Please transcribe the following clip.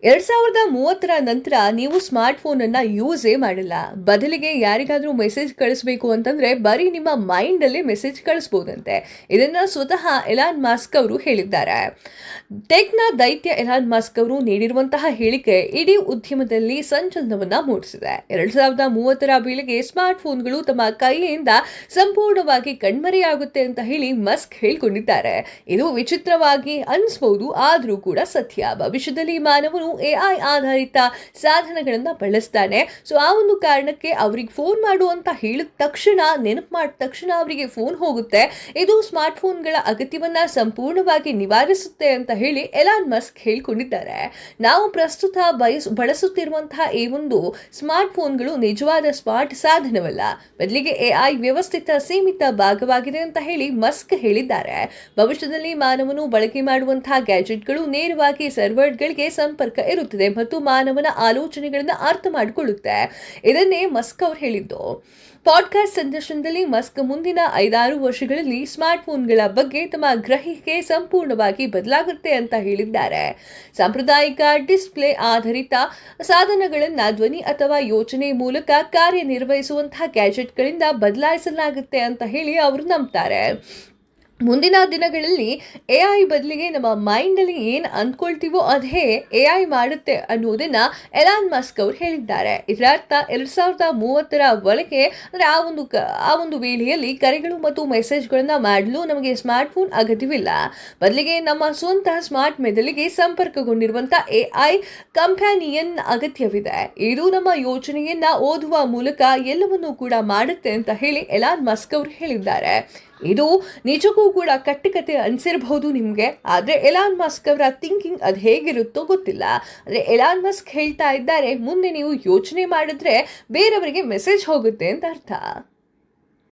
2030 ನಂತರ ನೀವು smart phone ಅನ್ನ ಯೂಸೇ ಮಾಡಲ್ಲ. ಬದಲಿಗೆ ಯಾರಿಗಾದ್ರೂ ಮೆಸೇಜ್ ಕಳಿಸಬೇಕು ಅಂತಂದ್ರೆ ಬರೀ ನಿಮ್ಮ ಮೈಂಡ್ ಅಲ್ಲಿ ಮೆಸೇಜ್ ಕಳಿಸಬಹುದಂತೆ. ಇದನ್ನ ಸ್ವತಃ ಎಲಾನ್ ಮಸ್ಕ್ ಅವರು ಹೇಳಿದ್ದಾರೆ. ಟೆಕ್ನ ದೈತ್ಯ ಎಲಾನ್ ಮಸ್ಕ್ ಅವರು ನೀಡಿರುವಂತಹ ಹೇಳಿಕೆ ಇಡೀ ಉದ್ಯಮದಲ್ಲಿ ಸಂಚಲನವನ್ನ ಮೂಡಿಸಿದೆ. 2030 ವೇಳೆಗೆ ಸ್ಮಾರ್ಟ್ ಫೋನ್ಗಳು ತಮ್ಮ ಕೈಯಿಂದ ಸಂಪೂರ್ಣವಾಗಿ ಕಣ್ಮರೆಯಾಗುತ್ತೆ ಅಂತ ಹೇಳಿ ಮಸ್ಕ್ ಹೇಳಿಕೊಂಡಿದ್ದಾರೆ. ಇದು ವಿಚಿತ್ರವಾಗಿ ಅನಿಸಬಹುದು, ಆದ್ರೂ ಕೂಡ ಸತ್ಯ. ಭವಿಷ್ಯದಲ್ಲಿ ಮಾನವನು ಎಐ ಆಧಾರಿತ ಸಾಧನಗಳನ್ನ ಬಳಸ್ತಾನೆ. ಸೊ ಆ ಒಂದು ಕಾರಣಕ್ಕೆ ಅವ್ರಿಗೆ ಫೋನ್ ಮಾಡು ಅಂತ ಹೇಳಿದ ತಕ್ಷಣ, ನೆನಪು ಮಾಡಿದ ತಕ್ಷಣ ಅವರಿಗೆ ಫೋನ್ ಹೋಗುತ್ತೆ. ಇದು ಸ್ಮಾರ್ಟ್ ಫೋನ್ಗಳ ಅಗತ್ಯವನ್ನ ಸಂಪೂರ್ಣವಾಗಿ ನಿವಾರಿಸುತ್ತೆ ಅಂತ ಹೇಳಿ ಎಲಾನ್ ಮಸ್ಕ್ ಹೇಳಿಕೊಂಡಿದ್ದಾರೆ. ನಾವು ಪ್ರಸ್ತುತ ಬಳಸುತ್ತಿರುವಂತಹ ಈ ಒಂದು ಸ್ಮಾರ್ಟ್ ಫೋನ್ಗಳು ನಿಜವಾದ ಸ್ಮಾರ್ಟ್ ಸಾಧನವಲ್ಲ, ಬದಲಿಗೆ ಎಐ ವ್ಯವಸ್ಥಿತ ಸೀಮಿತ ಭಾಗವಾಗಿದೆ ಅಂತ ಹೇಳಿ ಮಸ್ಕ್ ಹೇಳಿದ್ದಾರೆ. ಭವಿಷ್ಯದಲ್ಲಿ ಮಾನವನು ಬಳಕೆ ಮಾಡುವಂತಹ ಗ್ಯಾಜೆಟ್ಗಳು ನೇರವಾಗಿ ಸರ್ವರ್ಗಳಿಗೆ ಸಂಪರ್ಕ ಇರುತ್ತದೆ ಮತ್ತು ಮಾನವನ ಆಲೋಚನೆಗಳನ್ನು ಅರ್ಥ ಮಾಡಿಕೊಳ್ಳುತ್ತೆ. ಇದನ್ನೇ ಮಸ್ಕ್ ಅವರು ಹೇಳಿದ್ದು. ಪಾಡ್ಕಾಸ್ಟ್ ಸಂದರ್ಶನದಲ್ಲಿ ಮಸ್ಕ್ ಮುಂದಿನ 5-6 ವರ್ಷಗಳಲ್ಲಿ ಸ್ಮಾರ್ಟ್ ಫೋನ್ಗಳ ಬಗ್ಗೆ ತಮ್ಮ ಗ್ರಹಿಕೆ ಸಂಪೂರ್ಣವಾಗಿ ಬದಲಾಗುತ್ತೆ ಅಂತ ಹೇಳಿದ್ದಾರೆ. ಸಾಂಪ್ರದಾಯಿಕ ಡಿಸ್ಪ್ಲೇ ಆಧಾರಿತ ಸಾಧನಗಳನ್ನು ಧ್ವನಿ ಅಥವಾ ಯೋಚನೆ ಮೂಲಕ ಕಾರ್ಯನಿರ್ವಹಿಸುವಂತಹ ಗ್ಯಾಜೆಟ್ಗಳಿಂದ ಬದಲಾಯಿಸಲಾಗುತ್ತೆ ಅಂತ ಹೇಳಿ ಅವರು ನಂಬ್ತಾರೆ. ಮುಂದಿನ ದಿನಗಳಲ್ಲಿ ಎಐ ಬದಲಿಗೆ ನಮ್ಮ ಮೈಂಡಲ್ಲಿ ಏನು ಅಂದ್ಕೊಳ್ತೀವೋ ಅದೇ ಎಐ ಮಾಡುತ್ತೆ ಅನ್ನೋದನ್ನ ಎಲಾನ್ ಮಸ್ಕ್ ಅವರು ಹೇಳಿದ್ದಾರೆ. ಇದರ ಅರ್ಥ 2030 ಒಳಗೆ ಅಂದರೆ ಆ ಒಂದು ವೇಳೆಯಲ್ಲಿ ಕರೆಗಳು ಮತ್ತು ಮೆಸೇಜ್ಗಳನ್ನು ಮಾಡಲು ನಮಗೆ ಸ್ಮಾರ್ಟ್ ಫೋನ್ ಅಗತ್ಯವಿಲ್ಲ. ಬದಲಿಗೆ ನಮ್ಮ ಸ್ವಂತ ಸ್ಮಾರ್ಟ್ ಮೆದುಳಿಗೆ ಸಂಪರ್ಕಗೊಂಡಿರುವಂಥ ಎಐ ಕಂಪ್ಯಾನಿಯನ್ ಅಗತ್ಯವಿದೆ. ಇದು ನಮ್ಮ ಯೋಚನೆಯನ್ನ ಓದುವ ಮೂಲಕ ಎಲ್ಲವನ್ನೂ ಕೂಡ ಮಾಡುತ್ತೆ ಅಂತ ಹೇಳಿ ಎಲಾನ್ ಮಸ್ಕ್ ಅವರು ಹೇಳಿದ್ದಾರೆ. ಇದು ನಿಜಕ್ಕೂ ಕೂಡ ಕಟ್ಟುಕತೆ ಅನಿಸಿರಬಹುದು ನಿಮಗೆ, ಆದರೆ ಎಲಾನ್ ಮಸ್ಕ್ ಅವರ ಥಿಂಕಿಂಗ್ ಅದು ಹೇಗಿರುತ್ತೋ ಗೊತ್ತಿಲ್ಲ. ಅಂದರೆ ಎಲಾನ್ ಮಸ್ಕ್ ಹೇಳ್ತಾ ಇದ್ದಾರೆ, ಮುಂದೆ ನೀವು ಯೋಚನೆ ಮಾಡಿದ್ರೆ ಬೇರೆಯವರಿಗೆ ಮೆಸೇಜ್ ಹೋಗುತ್ತೆ ಅಂತ ಅರ್ಥ.